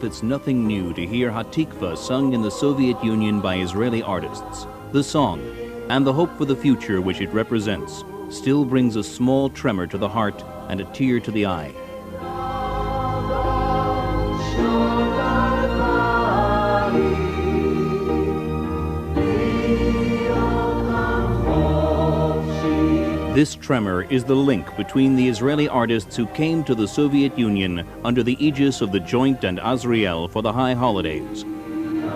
it's nothing new to hear Hatikva sung in the Soviet Union by Israeli artists. The song, and the hope for the future which it represents, still brings a small tremor to the heart and a tear to the eye. This tremor is the link between the Israeli artists who came to the Soviet Union under the aegis of the Joint and Azriel for the high holidays.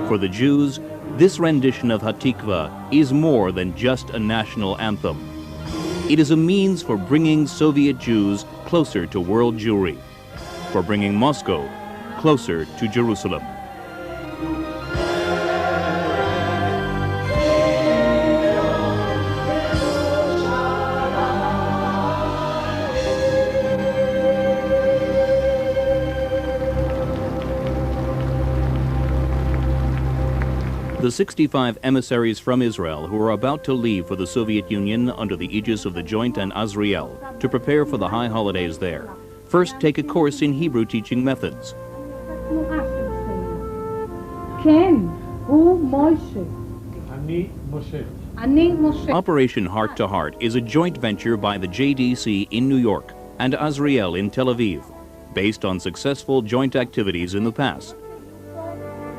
For the Jews, this rendition of Hatikva is more than just a national anthem. It is a means for bringing Soviet Jews closer to world Jewry, for bringing Moscow closer to Jerusalem. The 65 emissaries from Israel who are about to leave for the Soviet Union under the aegis of the Joint and Azriel to prepare for the high holidays there, first take a course in Hebrew teaching methods. Operation Heart to Heart is a joint venture by the JDC in New York and Azriel in Tel Aviv, based on successful joint activities in the past.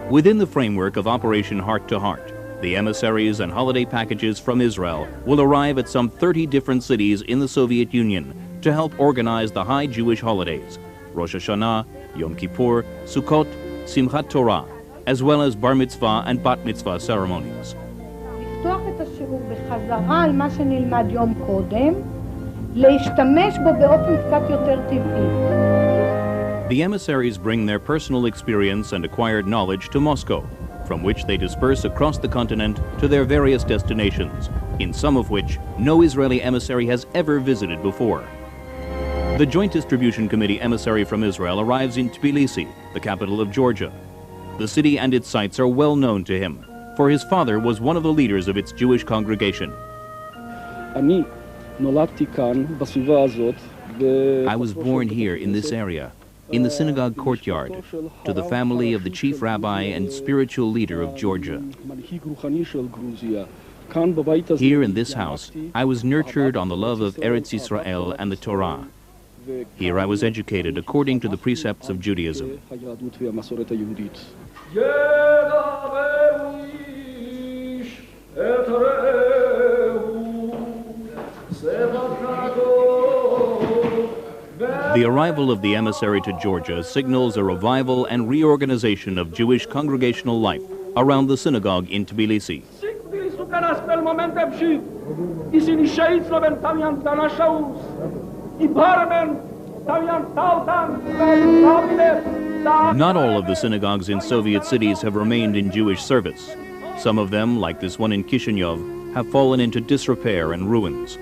Within the framework of Operation Heart to Heart, the emissaries and holiday packages from Israel will arrive at some 30 different cities in the Soviet Union to help organize the high Jewish holidays, Rosh Hashanah, Yom Kippur, Sukkot, Simchat Torah, as well as Bar Mitzvah and Bat Mitzvah ceremonies. The emissaries bring their personal experience and acquired knowledge to Moscow, from which they disperse across the continent to their various destinations, in some of which no Israeli emissary has ever visited before. The Joint Distribution Committee emissary from Israel arrives in Tbilisi, the capital of Georgia. The city and its sites are well known to him, for his father was one of the leaders of its Jewish congregation. I was born here in this area, in the synagogue courtyard, to the family of the chief rabbi and spiritual leader of Georgia. Here in this house, I was nurtured on the love of Eretz Yisrael and the Torah. Here I was educated according to the precepts of Judaism. The arrival of the emissary to Georgia signals a revival and reorganization of Jewish congregational life around the synagogue in Tbilisi. Not all of the synagogues in Soviet cities have remained in Jewish service. Some of them, like this one in Kishinev, have fallen into disrepair and ruins.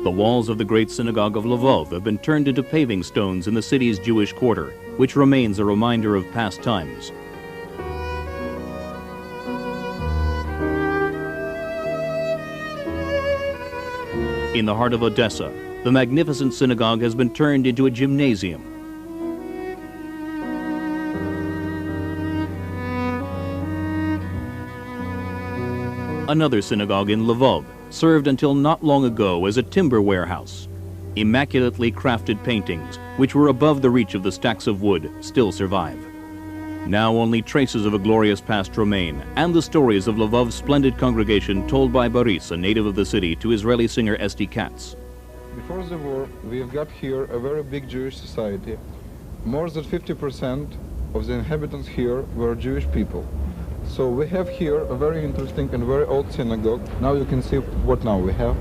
The walls of the great synagogue of Lvov have been turned into paving stones in the city's Jewish quarter, which remains a reminder of past times. In the heart of Odessa, the magnificent synagogue has been turned into a gymnasium. Another synagogue in Lvov served until not long ago as a timber warehouse. Immaculately crafted paintings, which were above the reach of the stacks of wood, still survive. Now only traces of a glorious past remain, and the stories of Lvov's splendid congregation told by Boris, a native of the city, to Israeli singer Esti Katz. Before the war, we've got here a very big Jewish society. More than 50% of the inhabitants here were Jewish people. So we have here a very interesting and very old synagogue. Now you can see what now we have.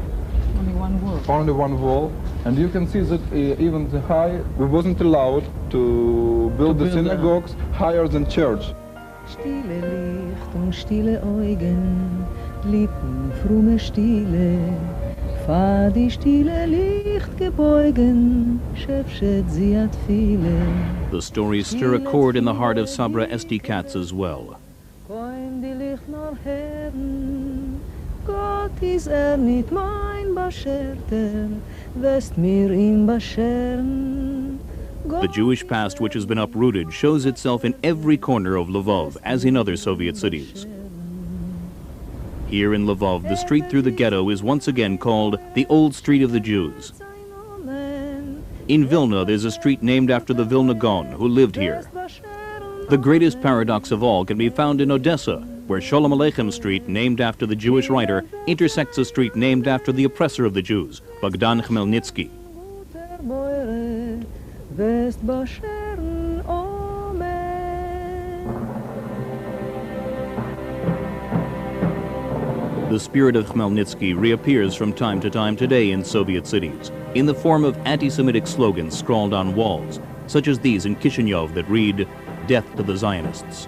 Only one wall. Only one wall. And you can see that even the high, we wasn't allowed to build the synagogues higher than church. Stille Licht und stille Augen, Lippen frumme Stille, fahr die stille Licht gebeugen, schäfschet sie at viele. The stories stir a chord in the heart of Sabra Esti Katz as well. Koim die Licht nach Herren, Gott ist nicht mein Bescherter, wirst mir ihn bescheren. The Jewish past which has been uprooted shows itself in every corner of Lvov, as in other Soviet cities. Here in Lvov, the street through the ghetto is once again called the Old Street of the Jews. In Vilna, there's a street named after the Vilna Gaon, who lived here. The greatest paradox of all can be found in Odessa, where Sholem Aleichem Street, named after the Jewish writer, intersects a street named after the oppressor of the Jews, Bogdan Khmelnytsky. The spirit of Khmelnytsky reappears from time to time today in Soviet cities, in the form of anti-Semitic slogans scrawled on walls, such as these in Kishinev that read, "Death to the Zionists."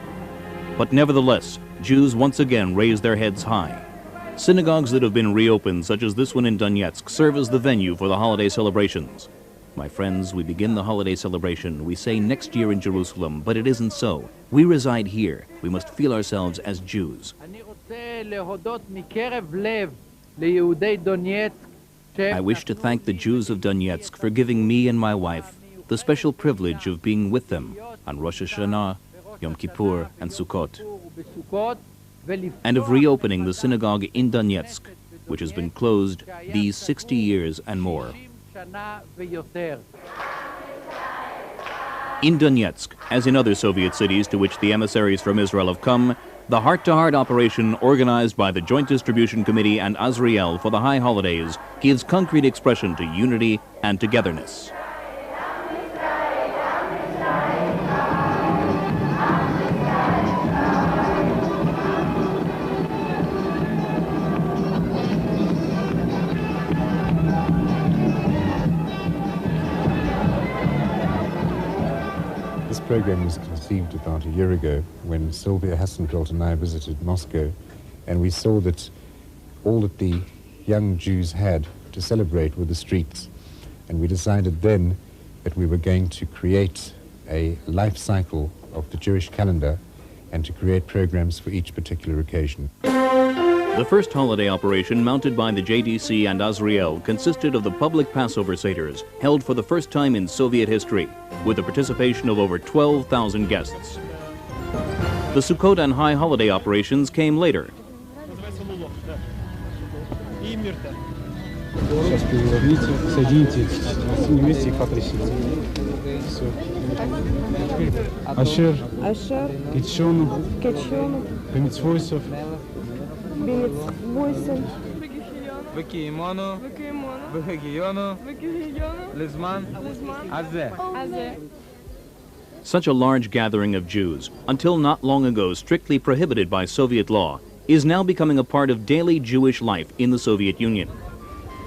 But nevertheless, Jews once again raise their heads high. Synagogues that have been reopened, such as this one in Donetsk, serve as the venue for the holiday celebrations. My friends, we begin the holiday celebration. We say next year in Jerusalem, but it isn't so. We reside here. We must feel ourselves as Jews. I wish to thank the Jews of Donetsk for giving me and my wife the special privilege of being with them on Rosh Hashanah, Yom Kippur, and Sukkot, and of reopening the synagogue in Donetsk, which has been closed these 60 years and more. In Donetsk, as in other Soviet cities to which the emissaries from Israel have come, the heart-to-heart operation organized by the Joint Distribution Committee and Azriel for the high holidays gives concrete expression to unity and togetherness. This program was conceived about a year ago when Sylvia Hassenfeld and I visited Moscow, and we saw that all that the young Jews had to celebrate were the streets. And we decided then that we were going to create a life cycle of the Jewish calendar and to create programs for each particular occasion. The first holiday operation mounted by the JDC and Azriel consisted of the public Passover Seders, held for the first time in Soviet history, with the participation of over 12,000 guests. The Sukkot and high holiday operations came later. Asher, Ketshonu, Bemitzvoisov, Vekimono, Vekiono, Lizman, Azeh. Such a large gathering of Jews, until not long ago strictly prohibited by Soviet law, is now becoming a part of daily Jewish life in the Soviet Union.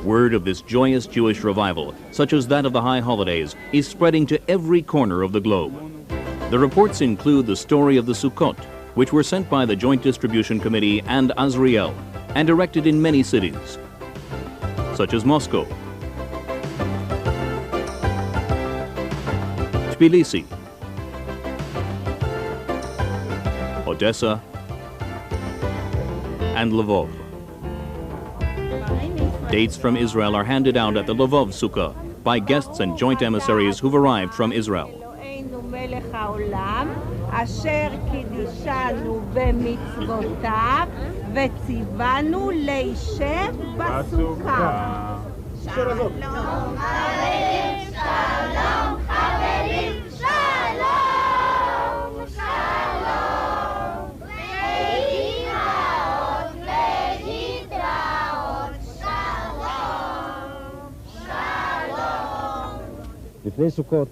Word of this joyous Jewish revival, such as that of the high holidays, is spreading to every corner of the globe. The reports include the story of the Sukkot, which were sent by the Joint Distribution Committee and Azriel, and erected in many cities, such as Moscow, Tbilisi, Odessa, and Lvov. Dates from Israel are handed out at the Lvov Sukkah by guests and joint emissaries who've arrived from Israel. אשר קידשנו במצוותיו וציוונו להישב בסוכה. שלום חברים, שלום חברים, שלום, שלום. להתראות, להתראות, שלום, שלום. לפני סוכות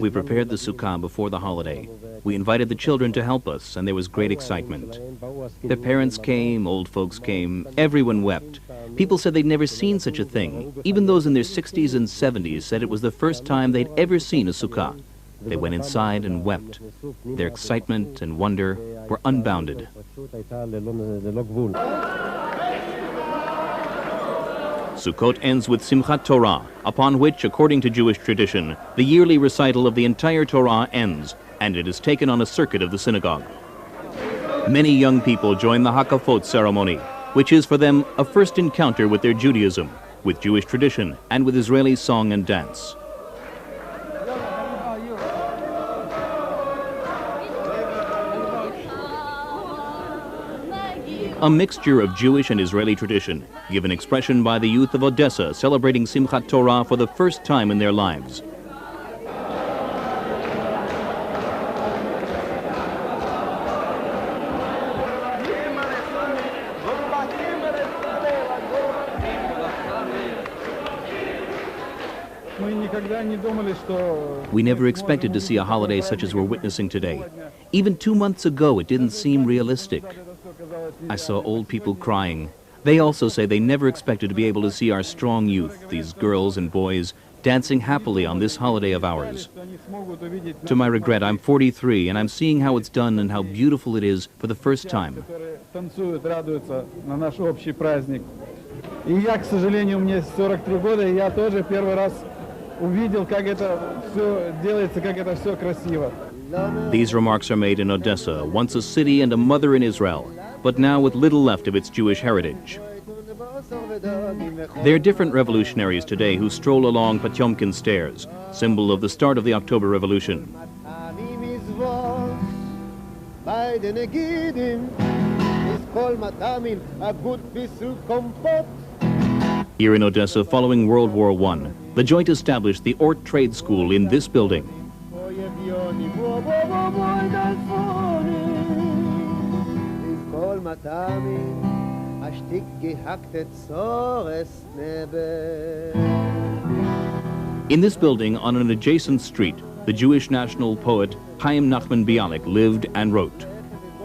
We prepared the sukkah before the holiday. We invited the children to help us, and there was great excitement. Their parents came, old folks came, everyone wept. People said they'd never seen such a thing. Even those in their 60s and 70s said it was the first time they'd ever seen a sukkah. They went inside and wept. Their excitement and wonder were unbounded. Sukkot ends with Simchat Torah, upon which, according to Jewish tradition, the yearly recital of the entire Torah ends, and it is taken on a circuit of the synagogue. Many young people join the Hakafot ceremony, which is for them a first encounter with their Judaism, with Jewish tradition, and with Israeli song and dance. A mixture of Jewish and Israeli tradition, given expression by the youth of Odessa celebrating Simchat Torah for the first time in their lives. We never expected to see a holiday such as we're witnessing today. Even 2 months ago, it didn't seem realistic. I saw old people crying. They also say they never expected to be able to see our strong youth, these girls and boys, dancing happily on this holiday of ours. To my regret, I'm 43, and I'm seeing how it's done and how beautiful it is for the first time. These remarks are made in Odessa, once a city and a mother in Israel, but now with little left of its Jewish heritage. There are different revolutionaries today who stroll along Potyomkin stairs, symbol of the start of the October Revolution. Here in Odessa, following World War I, the Joint established the Ort Trade School in this building. In this building, on an adjacent street, the Jewish national poet Chaim Nachman Bialik lived and wrote.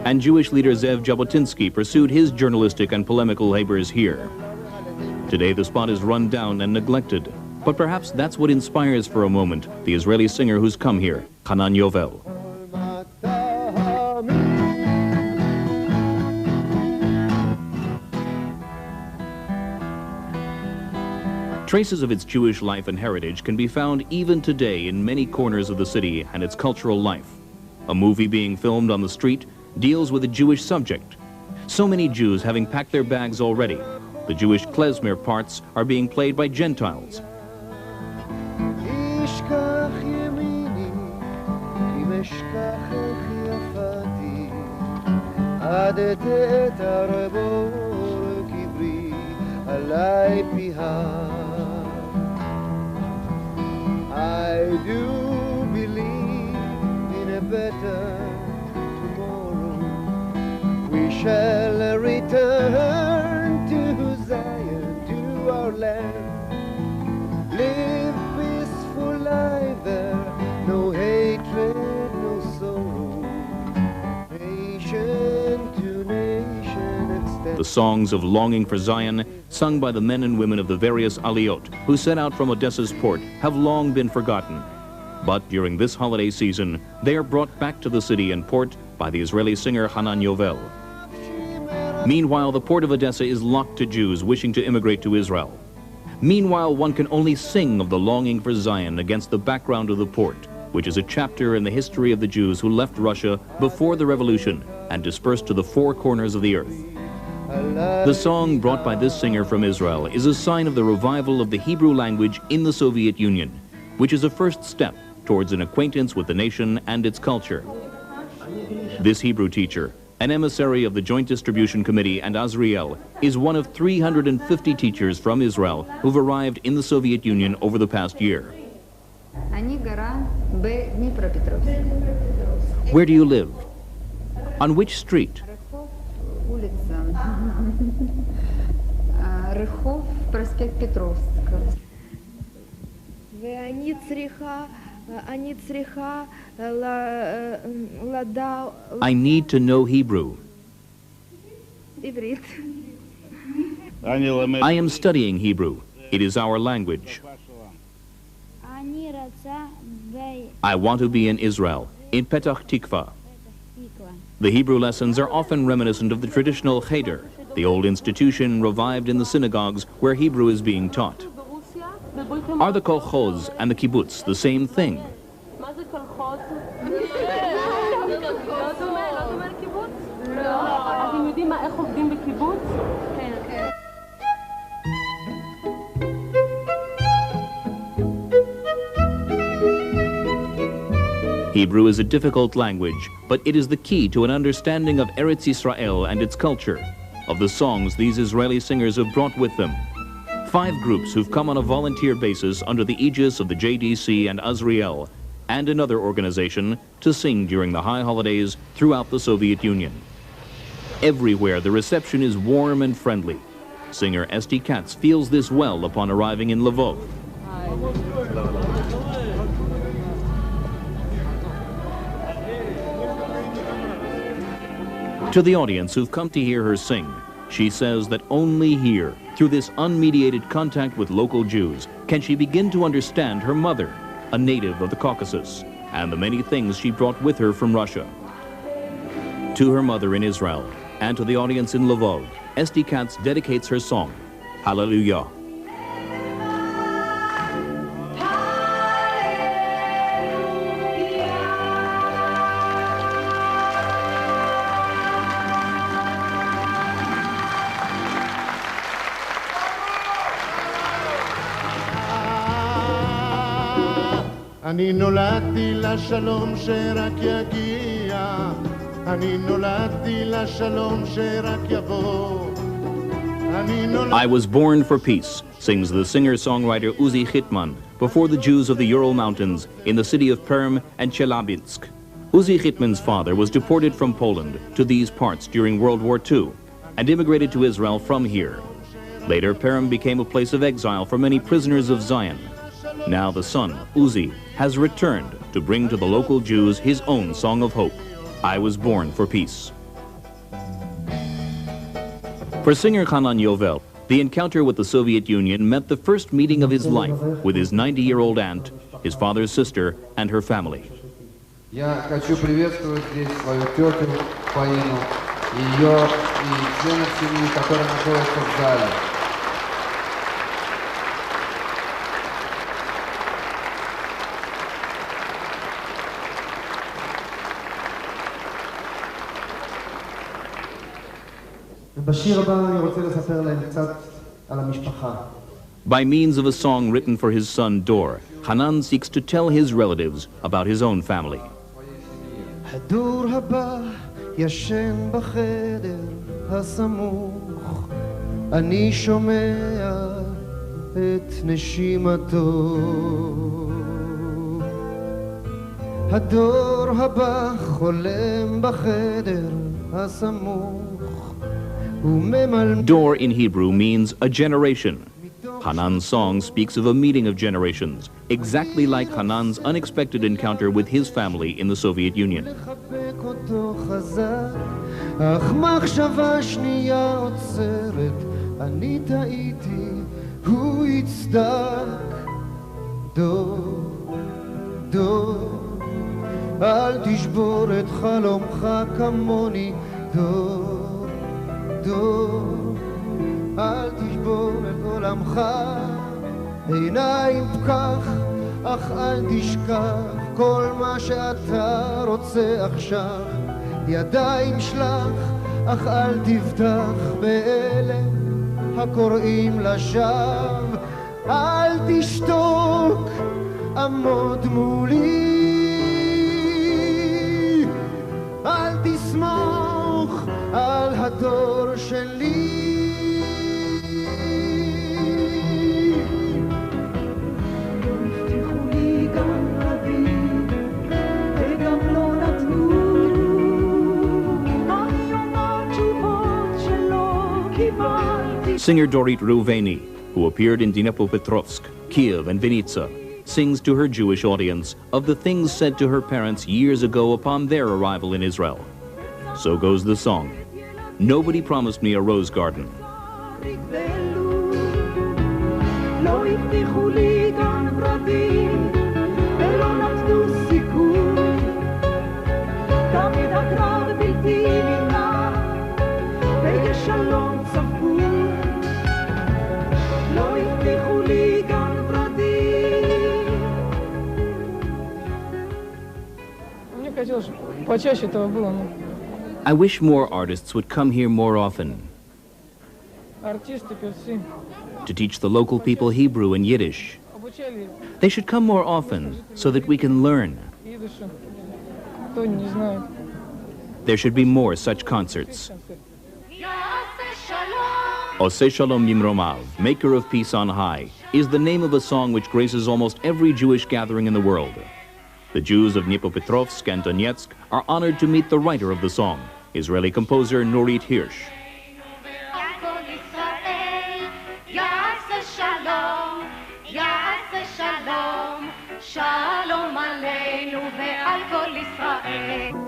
And Jewish leader Zev Jabotinsky pursued his journalistic and polemical labors here. Today the spot is run down and neglected, but perhaps that's what inspires for a moment the Israeli singer who's come here, Hanan Yovel. Traces of its Jewish life and heritage can be found even today in many corners of the city and its cultural life. A movie being filmed on the street deals with a Jewish subject. So many Jews having packed their bags already. The Jewish klezmer parts are being played by Gentiles. I do believe in a better tomorrow. We shall return to Zion, to our land. Live peaceful life there, no hatred, no sorrow. Nation to nation extend. The songs of longing for Zion, sung by the men and women of the various aliyot who set out from Odessa's port, have long been forgotten. But during this holiday season, they are brought back to the city and port by the Israeli singer Hanan Yovel. Meanwhile, the port of Odessa is locked to Jews wishing to immigrate to Israel. Meanwhile, one can only sing of the longing for Zion against the background of the port, which is a chapter in the history of the Jews who left Russia before the revolution and dispersed to the four corners of the earth. The song brought by this singer from Israel is a sign of the revival of the Hebrew language in the Soviet Union, which is a first step towards an acquaintance with the nation and its culture. This Hebrew teacher, an emissary of the Joint Distribution Committee and Azriel, is one of 350 teachers from Israel who've arrived in the Soviet Union over the past year. Where do you live? On which street? I need to know Hebrew. I am studying Hebrew. It is our language. I want to be in Israel, in Petach Tikva. The Hebrew lessons are often reminiscent of the traditional cheder, the old institution revived in the synagogues where Hebrew is being taught. Are the kolchoz and the kibbutz the same thing? Hebrew is a difficult language, but it is the key to an understanding of Eretz Israel and its culture. of the songs these Israeli singers have brought with them. 5 groups who've come on a volunteer basis under the aegis of the JDC and Azriel and another organization to sing during the high holidays throughout the Soviet Union. Everywhere the reception is warm and friendly. Singer Esti Katz feels this well upon arriving in Lvov. To the audience who've come to hear her sing, she says that only here, through this unmediated contact with local Jews, can she begin to understand her mother, a native of the Caucasus, and the many things she brought with her from Russia. To her mother in Israel, and to the audience in Lvov, Esti Katz dedicates her song, Hallelujah. אני נולדתי לשלום שרק יגיע, אני נולדתי לשלום שרק יבוא. I was born for peace, sings the singer-songwriter Uzi Chitman before the Jews of the Ural Mountains in the city of Perm and Chelyabinsk. Uzi Chitman's father was deported from Poland to these parts during World War II and immigrated to Israel from here. Later, Perm became a place of exile for many prisoners of Zion. Now the son, Uzi, has returned to bring to the local Jews his own song of hope, I was born for peace. For singer Hanan Yovel, the encounter with the Soviet Union meant the first meeting of his life with his 90-year-old aunt, his father's sister, and her family. Я хочу приветствовать здесь свою тетю Фаину, ее и членов семьи, которые находятся в зале. ובשיר הבא אני רוצה לספר להם קצת על המשפחה. By means of a song written for his son Dor, Hanan seeks to tell his relatives about his own family. הדור הבא ישן בחדר הסמוך, אני שומע את נשימתו. הדור הבא חולם בחדר הסמוך. Dor in Hebrew means a generation. Hanan's song speaks of a meeting of generations, exactly like Hanan's unexpected encounter with his family in the Soviet Union. דור, אל תשבור את עולמך, עיניים פקח, אך אל תשכח כל מה שאתה רוצה עכשיו. ידיים שלח, אך אל תבטח באלה הקוראים לשווא. אל תשתוק, עמוד מולי, אל תסמוך על הדור שלי. הבטיחו לי גם רבים וגם לא נתנו, אני אומר תשובות שלא קיבלתי. Singer Dorit Reuveni, who appeared in Dnipropetrovsk, Kiev and Vinnytsia, sings to her Jewish audience of the things said to her parents years ago upon their arrival in Israel. So goes the song. Nobody promised me a rose garden. I wish more artists would come here more often to teach the local people Hebrew and Yiddish. They should come more often so that we can learn. There should be more such concerts. Oseh Shalom Yimromav, Maker of Peace on High, is the name of a song which graces almost every Jewish gathering in the world. The Jews of Dnipropetrovsk and Donetsk are honored to meet the writer of the song, Israeli composer Nurit Hirsch. Shalom aleinu ve'al kol Yisrael.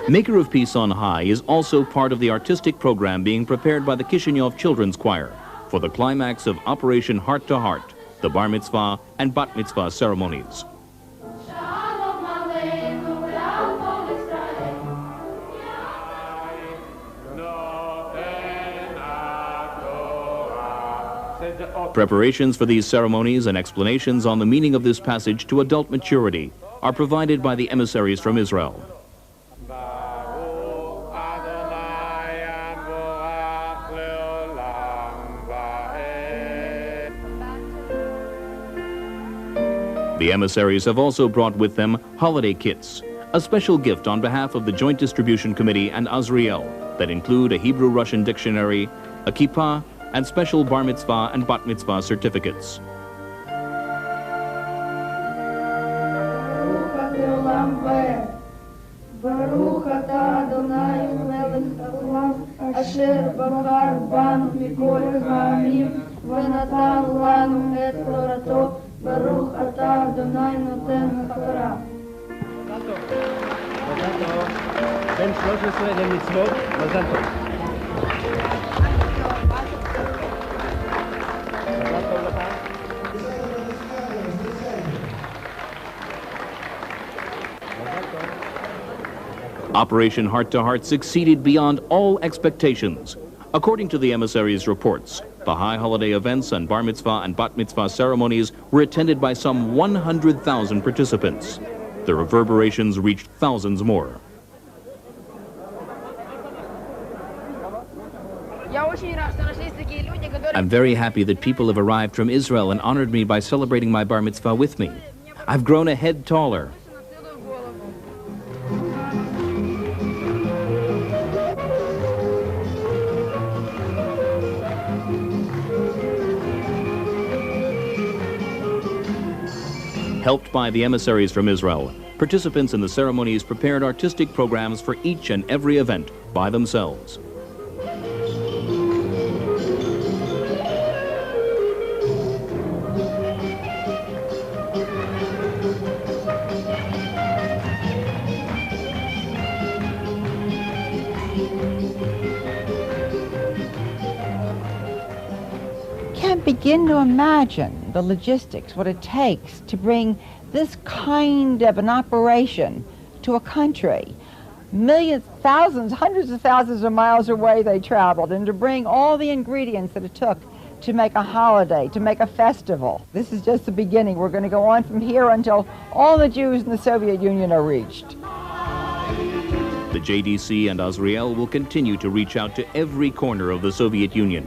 Maker of Peace on High is also part of the artistic program being prepared by the Kishinev Children's Choir for the climax of Operation Heart to Heart, the Bar Mitzvah and Bat Mitzvah ceremonies. Preparations for these ceremonies and explanations on the meaning of this passage to adult maturity are provided by the emissaries from Israel. The emissaries have also brought with them holiday kits, a special gift on behalf of the Joint Distribution Committee and Azriel that include a Hebrew-Russian dictionary, a kippah, and special bar mitzvah and bat mitzvah certificates. ברוך אתה אדוני נותן התורה. בין 13 למצוות, מזל טוב. Operation Heart to Heart succeeded beyond all expectations. According to the emissaries' reports, the high holiday events and bar mitzvah and bat mitzvah ceremonies were attended by some 100,000 participants. The reverberations reached thousands more. I'm very happy that people have arrived from Israel and honored me by celebrating my bar mitzvah with me. I've grown a head taller. Helped by the emissaries from Israel, participants in the ceremonies prepared artistic programs for each and every event by themselves. Can't begin to imagine the logistics, what it takes to bring this kind of an operation to a country. Millions, thousands, hundreds of thousands of miles away they traveled, and to bring all the ingredients that it took to make a holiday, to make a festival. This is just the beginning. We're going to go on from here until all the Jews in the Soviet Union are reached. The JDC and Azriel will continue to reach out to every corner of the Soviet Union.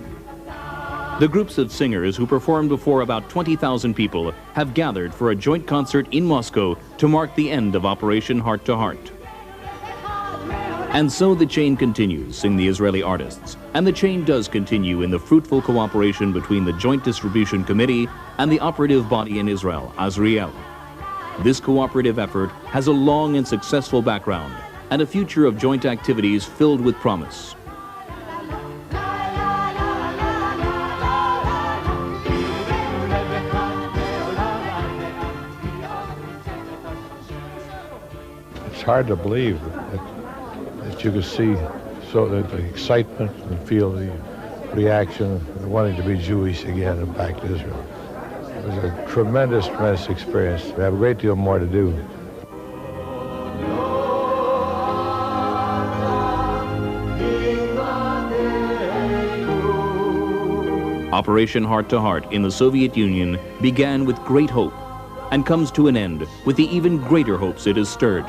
The groups of singers who performed before about 20,000 people have gathered for a joint concert in Moscow to mark the end of Operation Heart to Heart. And so the chain continues, sing the Israeli artists. And the chain does continue in the fruitful cooperation between the Joint Distribution Committee and the operative body in Israel, Azriel. This cooperative effort has a long and successful background and a future of joint activities filled with promise. It's hard to believe that you could see the excitement and feel the reaction of wanting to be Jewish again and back to Israel. It was a tremendous, tremendous experience. We have a great deal more to do. Operation Heart to Heart in the Soviet Union began with great hope and comes to an end with the even greater hopes it has stirred.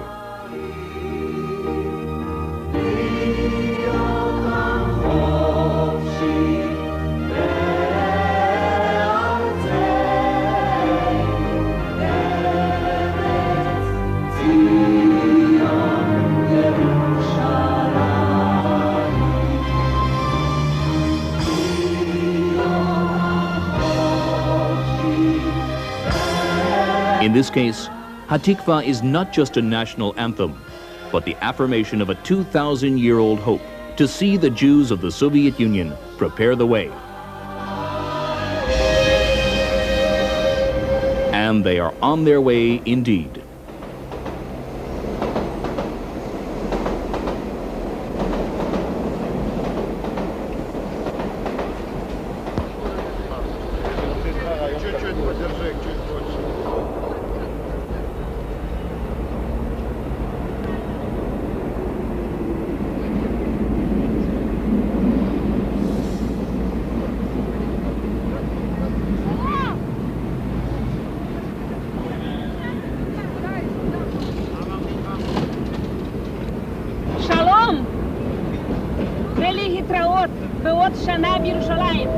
In this case, Hatikva is not just a national anthem, but the affirmation of a 2,000-year-old hope to see the Jews of the Soviet Union prepare the way. And they are on their way indeed. שלום, ולהתראות בעוד שנה בירושלים.